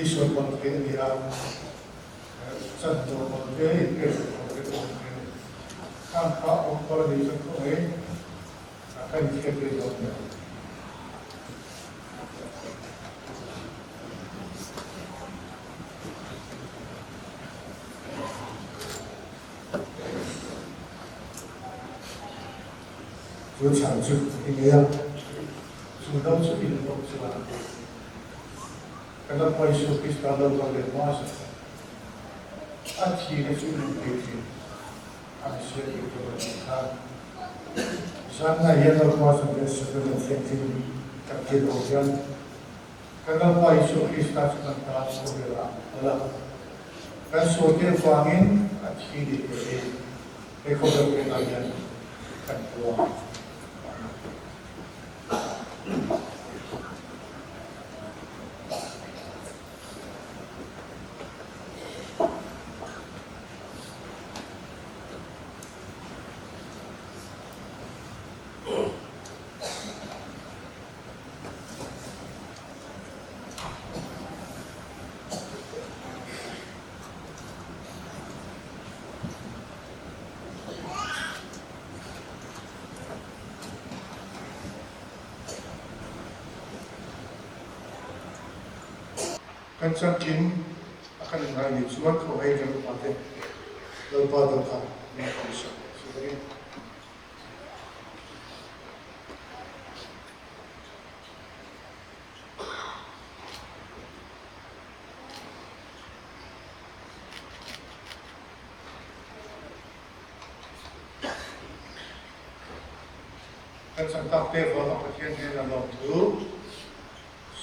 ที่ส่วนบนเป็นที่เราสันโดษบนเป็นเป็นข้ามพระองค์กรณีสังคมเองการเก็บเรื่องนี้就产生一个样，主动是运动是吧？Kalau poiso pistalo boleh masuk, aci itu mungkin, asyik itu berkat. Sana ia nak masuk ke sekolah tinggi, tapi doyan. Kalau poiso pistalo sebentar boleh lah. Kalau soal fangin, aci itu ekonomi pengajian kan keluar. Kan sakin akan mengalami cuma kau yang berpatah berpatah dengan konsep. Sebagai kan sangat terbang apa yang dia dalam tu,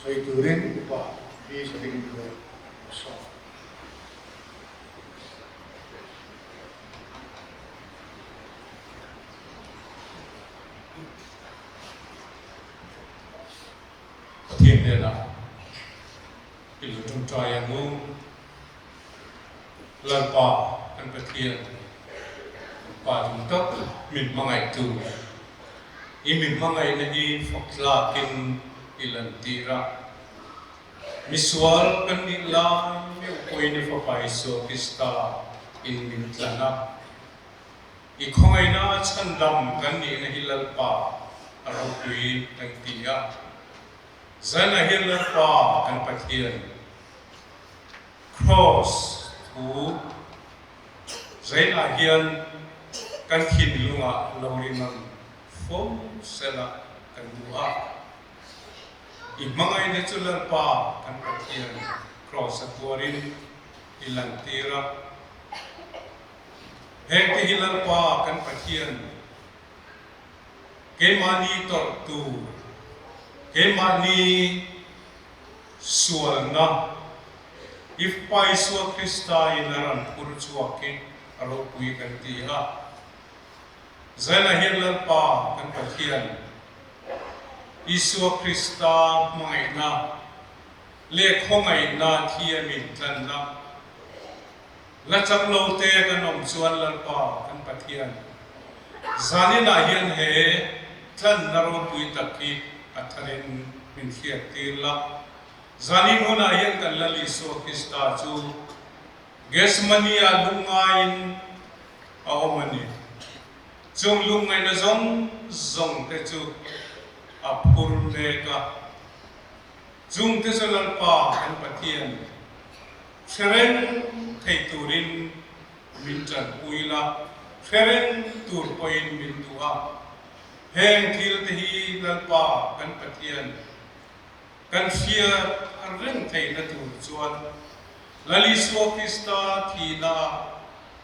saya turin upah. Di sering dua so. Thiên địa là cái lũ trong tròi yang ngu lần bỏ anh phải thiên và chúng cấp mình mang ngày từ mình mang ngày này phật là kinh lần tì ra Misual kan nila may ni Papaiso Krista in Mintlana. Ikongay na chandam kan ni na hilal pa araw kui ng tiya. Zana hilal pa kan patiyan. Cross to Zana hiyan kan hinlunga lawrin ng fom sela kan buha. Ibangay na tular pa kan patiyan cross at warin ilang tira. Hekti hilar pa kan patiyan. Kay mani tortu. Kay mani sual na. If pa iswa Krista ilaran puro suwakin araw puwi kan tiha. Zana hilar pa kan patiyan. Iswa Krista mga ina, lekhong ay ina tiya mintlan na. Lachak lote kanom suan lalpa kan patiyan. Zani na yan he, tlan naro puy taki at harin minhiyat tila. Zani mo na yan kan laliswa Krista ju. Ges maniya lungayin ako mani. Jung lungay na zong te ju. Apurlega Jung Tesalalpa and Patian Sheren Taiturin Mintan Uila Sheren Turpoin Mintua Heng Tiltehi Lalpa and Patian Kansia Aren Taina Turzuan Laliswa Krista Tina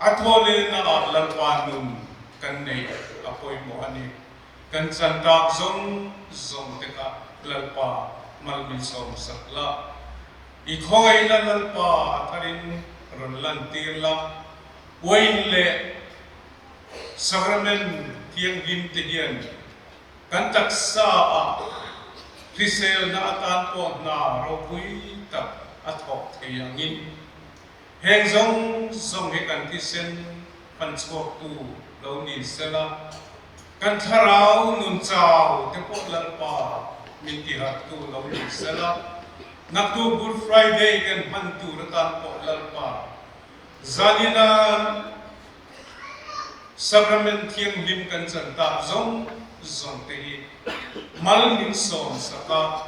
Atole na Lalpanum Kanay Apoy Mohani kan sandak zong teka lalpa malmisong sakla ikhoy na lalpa atarin ronlantirla wainle sakramen tiang gintihian kan taksa krisel na atan po na ropuy tak athok thayangin heng zong hekan tisen pansok tu launi sela kan tharau nun chau te po lalpa mintihat tu launi sela Naktu Good Friday kan hantu retan po lalpa. Zanina Sakrament thiêng lim kan chan ta zong te mal min son saka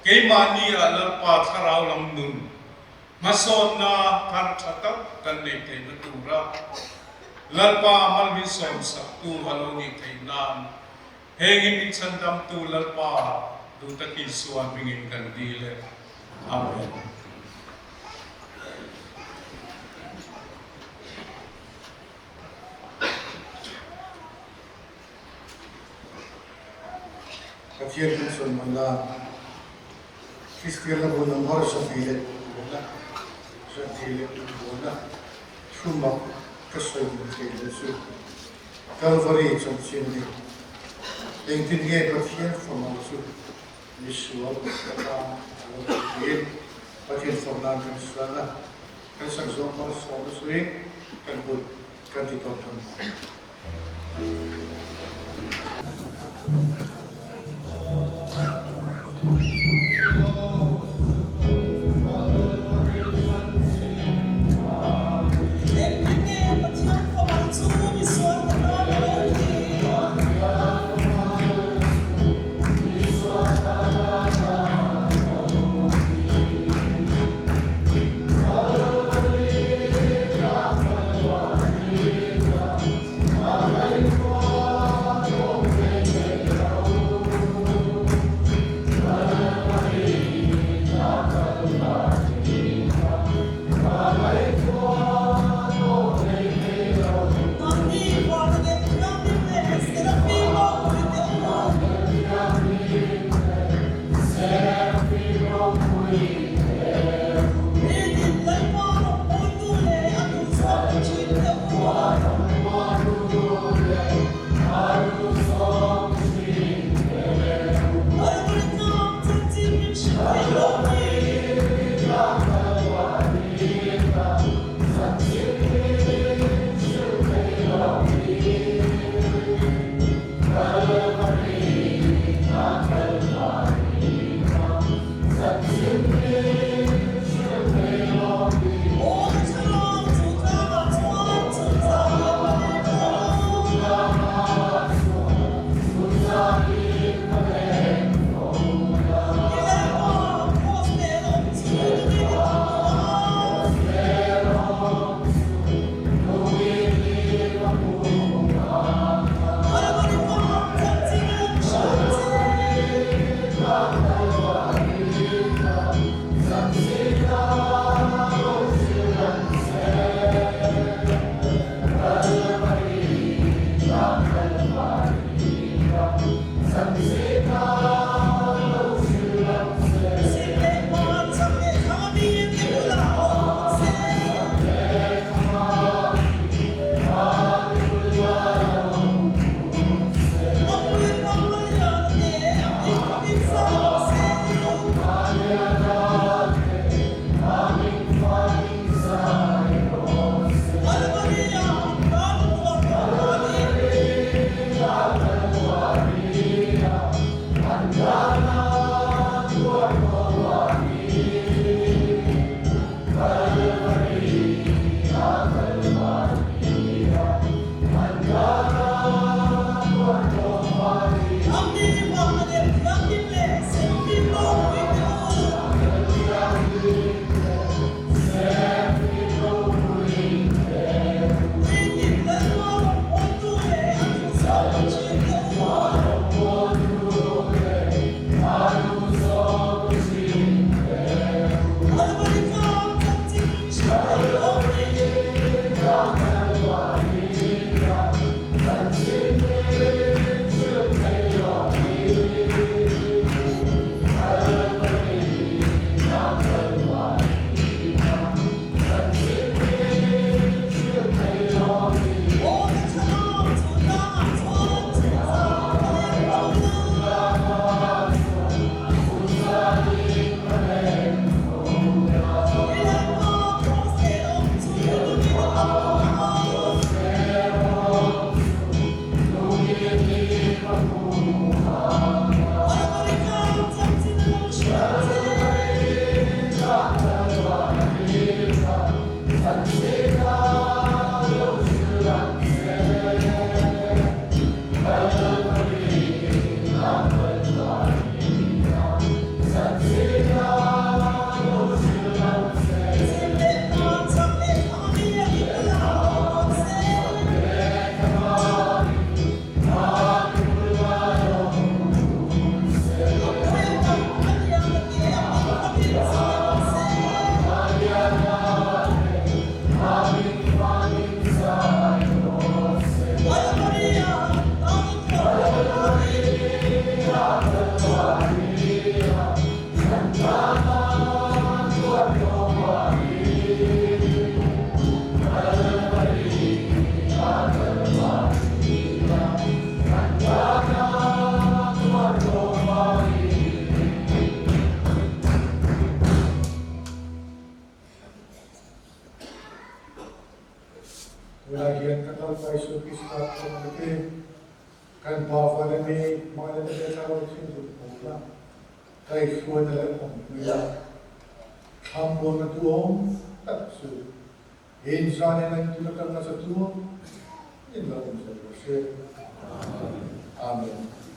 ke mani alal pa tharau lam nun mason na kar thatak kan nei te na tura lalpa mal min son sak tu haloni thainan hengin min chan dam tu lalpa du taki suan bingin kan dile. Amen. Kafier Wilson Manda, Christian Labona Morsa File, Bona, Santile, Bona, Schuma, Kasoy, File, Calvary, some Cindy. Entinye Kafier from also, Yeshua, Patin Fernando Sana, Kansas Zomar, Sonosway, and good Kantitoton. Kelahian kakal Paisu Kisah Kemati kan Pafalami Mana Dia Tahu Cintu Mula Kai Suan Dalam Mula Hambon na tuong Tatsu Insan yang tulakang nasa tuong Inlaong sa Amen.